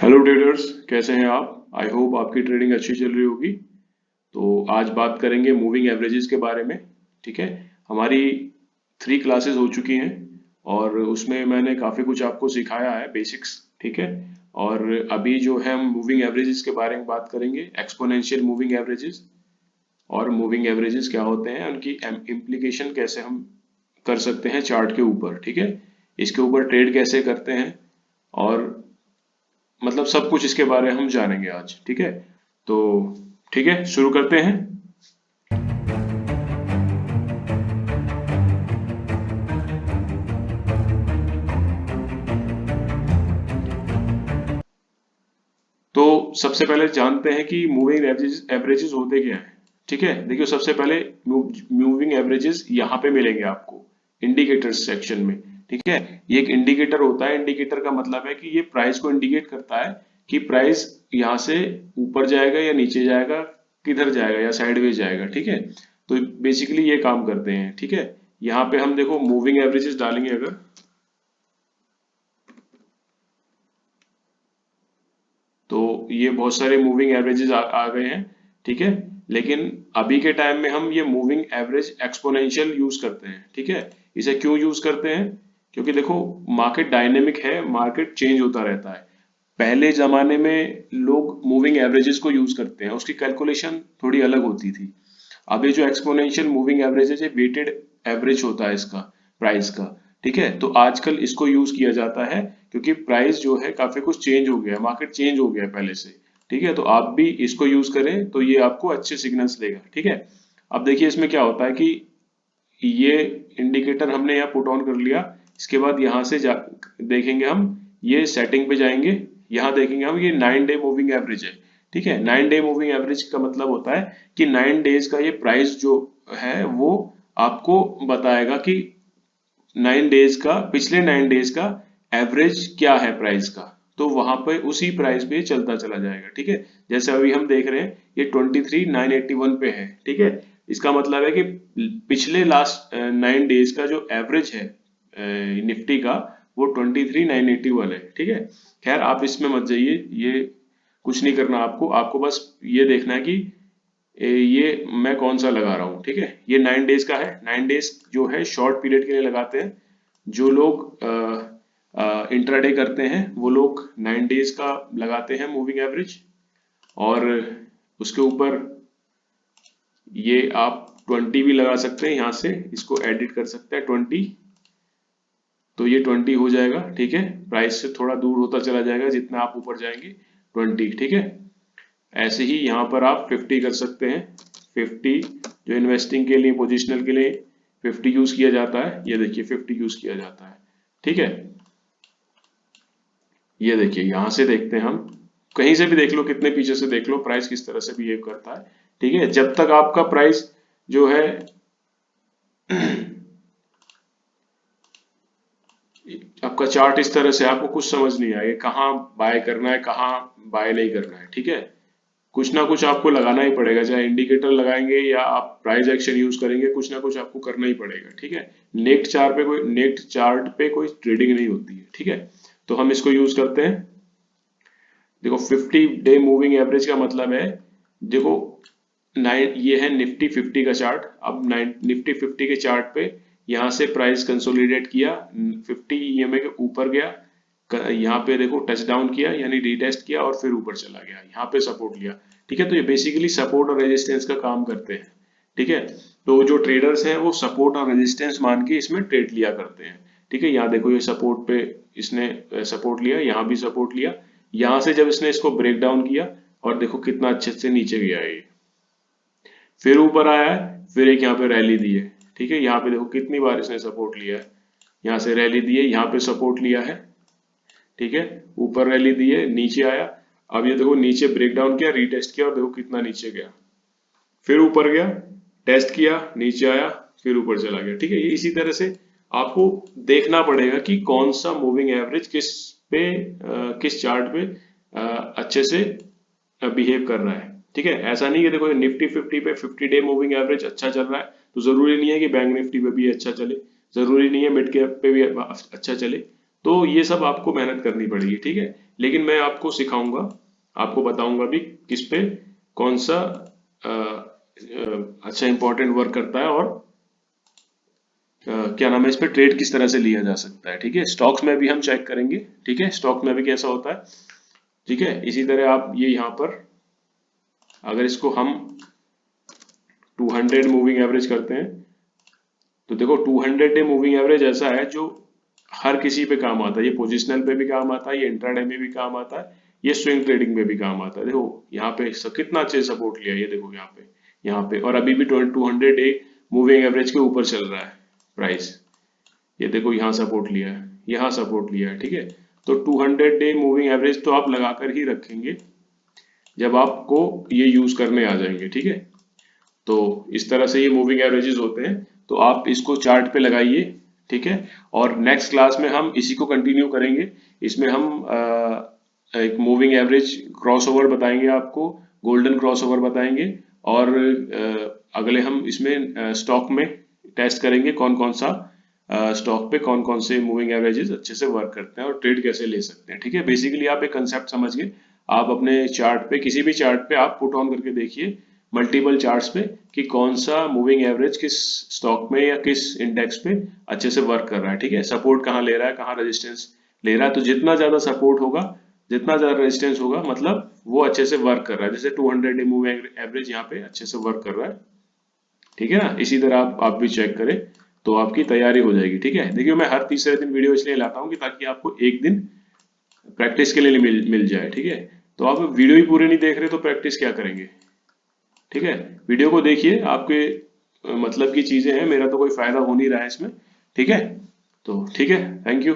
Hello traders, कैसे हैं आप? आई होप आपकी ट्रेडिंग अच्छी चल रही होगी। तो आज बात करेंगे मूविंग एवरेजेस के बारे में। ठीक है। हमारी 3 क्लासेस हो चुकी हैं और उसमें मैंने काफ़ी कुछ आपको सिखाया है, बेसिक्स। ठीक है। और अभी जो है हम मूविंग एवरेजेस के बारे में बात करेंगे, एक्सपोनेंशियल मूविंग एवरेजेस। और मूविंग एवरेजेस क्या होते हैं, उनकी इम्प्लीकेशन कैसे हम कर सकते हैं चार्ट के ऊपर। ठीक है। इसके ऊपर ट्रेड कैसे करते हैं, और मतलब सब कुछ इसके बारे में हम जानेंगे आज। ठीक है। तो ठीक है, शुरू करते हैं। तो सबसे पहले जानते हैं कि मूविंग एवरेजेस होते क्या हैं। ठीक है। देखिए, सबसे पहले मूविंग एवरेजेस यहाँ पे मिलेंगे आपको इंडिकेटर्स सेक्शन में। ठीक है। ये एक इंडिकेटर होता है। इंडिकेटर का मतलब है कि ये प्राइस को इंडिकेट करता है कि प्राइस यहाँ से ऊपर जाएगा या नीचे जाएगा, किधर जाएगा, या साइडवेज जाएगा। ठीक है। तो बेसिकली ये काम करते हैं। ठीक है। यहाँ पे हम देखो मूविंग एवरेजेस डालेंगे अगर, तो ये बहुत सारे मूविंग एवरेजेस आ गए हैं। ठीक है। लेकिन अभी के टाइम में हम ये मूविंग एवरेज एक्सपोनेंशियल यूज करते हैं। ठीक है। इसे क्यों यूज करते हैं? क्योंकि देखो, मार्केट डायनेमिक है, मार्केट चेंज होता रहता है। पहले जमाने में लोग मूविंग एवरेजेस को यूज करते हैं, उसकी कैलकुलेशन थोड़ी अलग होती थी। अब ये जो एक्सपोनेंशियल मूविंग एवरेज है, वेटेड एवरेज होता है इसका, प्राइस का। ठीक है। तो आजकल इसको यूज किया जाता है क्योंकि प्राइस जो है काफी कुछ चेंज हो गया है, मार्केट चेंज हो गया है पहले से। ठीक है। तो आप भी इसको यूज करें तो ये आपको अच्छे सिग्नल्स देगा। ठीक है। अब देखिए इसमें क्या होता है कि ये इंडिकेटर हमने यहाँ पुट ऑन कर लिया। इसके बाद यहाँ से देखेंगे हम, ये सेटिंग पे जाएंगे। यहाँ देखेंगे हम, ये 9 डे मूविंग एवरेज है। ठीक है। 9 डे मूविंग एवरेज का मतलब होता है कि 9 डेज का ये प्राइस जो है वो आपको बताएगा कि 9 डेज का, पिछले 9 डेज का एवरेज क्या है प्राइस का। तो वहां पे उसी प्राइस पे चलता चला जाएगा। ठीक है। जैसे अभी हम देख रहे हैं ये 23,981 पे है। ठीक है। इसका मतलब है कि पिछले लास्ट 9 डेज का जो एवरेज है निफ्टी का, वो 23,981 है। ठीक है। खैर, आप इसमें मत जाइए, ये कुछ नहीं करना आपको। आपको बस ये देखना है कि ये मैं कौन सा लगा रहा हूँ। ठीक है। ये 9 डेज का है। 9 डेज जो है शॉर्ट पीरियड के लिए लगाते हैं। जो लोग इंट्राडे करते हैं वो लोग 9 डेज का लगाते हैं मूविंग एवरेज। और उसके ऊपर ये आप 20 भी लगा सकते हैं, यहाँ से इसको एडिट कर सकते हैं 20। तो ये 20 हो जाएगा। ठीक है। प्राइस से थोड़ा दूर होता चला जाएगा जितना आप ऊपर जाएंगे, 20। ठीक है। ऐसे ही यहाँ पर आप 50 कर सकते हैं। 50 जो इन्वेस्टिंग के लिए, पोजिशनल के लिए 50 यूज किया जाता है। ये देखिए 50 यूज किया जाता है। ठीक है। ये देखिए, यहां से देखते हैं हम, कहीं से भी देख लो, कितने पीछे से देख लो, प्राइस किस तरह से बिहेव करता है। ठीक है। जब तक आपका प्राइस जो है आपका चार्ट इस तरह से, आपको कुछ समझ नहीं आएगा कहाँ बाय करना है, कहाँ बाय नहीं करना है। ठीक है। कुछ ना कुछ आपको लगाना ही पड़ेगा, चाहे इंडिकेटर लगाएंगे या आप प्राइस एक्शन यूज करेंगे, कुछ ना कुछ आपको करना ही पड़ेगा। ठीक है। नेक्स्ट चार्ट पे कोई ट्रेडिंग नहीं होती है। ठीक है। तो हम इसको यूज करते हैं। देखो, 50 डे मूविंग एवरेज का मतलब है, देखो ये है निफ्टी 50 का चार्ट। अब निफ्टी 50 के चार्ट पे यहाँ से प्राइस कंसोलिडेट किया, 50 ईएमए के ऊपर गया, यहाँ पे देखो टच डाउन किया, यानी रीटेस्ट किया, और फिर ऊपर चला गया, यहाँ पे सपोर्ट लिया। ठीक है। तो ये बेसिकली सपोर्ट और रेजिस्टेंस का काम करते हैं। ठीक है। तो जो ट्रेडर्स हैं वो सपोर्ट और रेजिस्टेंस मान के इसमें ट्रेड लिया करते हैं। ठीक है। यहाँ देखो, ये सपोर्ट पे इसने सपोर्ट लिया, यहाँ भी सपोर्ट लिया। यहाँ से जब इसने इसको ब्रेक डाउन किया, और देखो कितना अच्छे से नीचे गया है ये, फिर ऊपर आया है, फिर एक यहाँ पे रैली दी है। ठीक है। यहाँ पे देखो कितनी बार इसने सपोर्ट लिया है, यहाँ से रैली दी है, यहाँ पे सपोर्ट लिया है। ठीक है। ऊपर रैली दी है, नीचे आया। अब ये देखो नीचे ब्रेक डाउन किया, रीटेस्ट किया, और देखो कितना नीचे गया, फिर ऊपर गया, टेस्ट किया, नीचे आया, फिर ऊपर चला गया। ठीक है। ये इसी तरह से आपको देखना पड़ेगा कि कौन सा मूविंग एवरेज किस चार्ट पे अच्छे से बिहेव कर रहा है। ठीक है। ऐसा नहीं कि देखो निफ्टी 50 पे 50 डे मूविंग एवरेज अच्छा चल रहा है, तो जरूरी नहीं है कि बैंक निफ्टी पे भी अच्छा चले, जरूरी नहीं है मिड कैप पे भी अच्छा चले। तो ये सब आपको मेहनत करनी पड़ेगी। ठीक है। लेकिन मैं आपको सिखाऊंगा, आपको बताऊंगा भी किस पे कौन सा अच्छा इंपॉर्टेंट वर्क करता है, और क्या नाम है, इस पे ट्रेड किस तरह से लिया जा सकता है। ठीक है, स्टॉक्स में भी हम चेक करेंगे। ठीक है, स्टॉक में भी कैसा होता है। ठीक है, इसी तरह आप ये यहाँ पर अगर इसको हम 200 मूविंग एवरेज करते हैं, तो देखो 200 डे मूविंग एवरेज ऐसा है जो हर किसी पे काम आता है। ये पोजिशनल पे भी काम आता है, ये इंट्राडे में भी काम आता है, ये स्विंग ट्रेडिंग में भी काम आता है। देखो यहाँ पे कितना अच्छे सपोर्ट लिया, ये देखो यहाँ पे और अभी भी 200 डे मूविंग एवरेज के ऊपर चल रहा है प्राइस। ये देखो यहाँ सपोर्ट लिया है, यहाँ सपोर्ट लिया है। ठीक है, तो 200 डे मूविंग एवरेज तो आप लगाकर ही रखेंगे जब आपको ये यूज करने आ जाएंगे। ठीक है, तो इस तरह से ये मूविंग एवरेजेस होते हैं, तो आप इसको चार्ट पे लगाइए। ठीक है, और नेक्स्ट क्लास में हम इसी को कंटिन्यू करेंगे। इसमें हम एक मूविंग एवरेज क्रॉसओवर बताएंगे आपको, गोल्डन क्रॉसओवर बताएंगे, और अगले हम इसमें स्टॉक में टेस्ट करेंगे कौन कौन सा स्टॉक पे कौन कौन से मूविंग एवरेजेस अच्छे से वर्क करते हैं और ट्रेड कैसे ले सकते हैं। ठीक है, बेसिकली आप एक कंसेप्ट समझ गए। आप अपने चार्ट पे, किसी भी चार्ट पे आप पुट ऑन करके देखिए मल्टीपल चार्ट्स पे कि कौन सा मूविंग एवरेज किस स्टॉक में या किस इंडेक्स पे अच्छे से वर्क कर रहा है। ठीक है, सपोर्ट कहाँ ले रहा है, कहाँ रेजिस्टेंस ले रहा है। तो जितना ज्यादा सपोर्ट होगा, जितना ज्यादा रेजिस्टेंस होगा, मतलब वो अच्छे से वर्क कर रहा है। जैसे 200 डे मूविंग एवरेज यहाँ पे अच्छे से वर्क कर रहा है। ठीक है ना, इसी तरह आप भी चेक करें तो आपकी तैयारी हो जाएगी। ठीक है, देखिए मैं हर तीसरे दिन वीडियो इसलिए लाता हूँ कि ताकि आपको एक दिन प्रैक्टिस के लिए मिल जाए। ठीक है, तो आप वीडियो ही पूरे नहीं देख रहे तो प्रैक्टिस क्या करेंगे। ठीक है, वीडियो को देखिए, आपके मतलब की चीजें हैं, मेरा तो कोई फायदा हो नहीं रहा है इसमें। ठीक है, तो ठीक है, थैंक यू।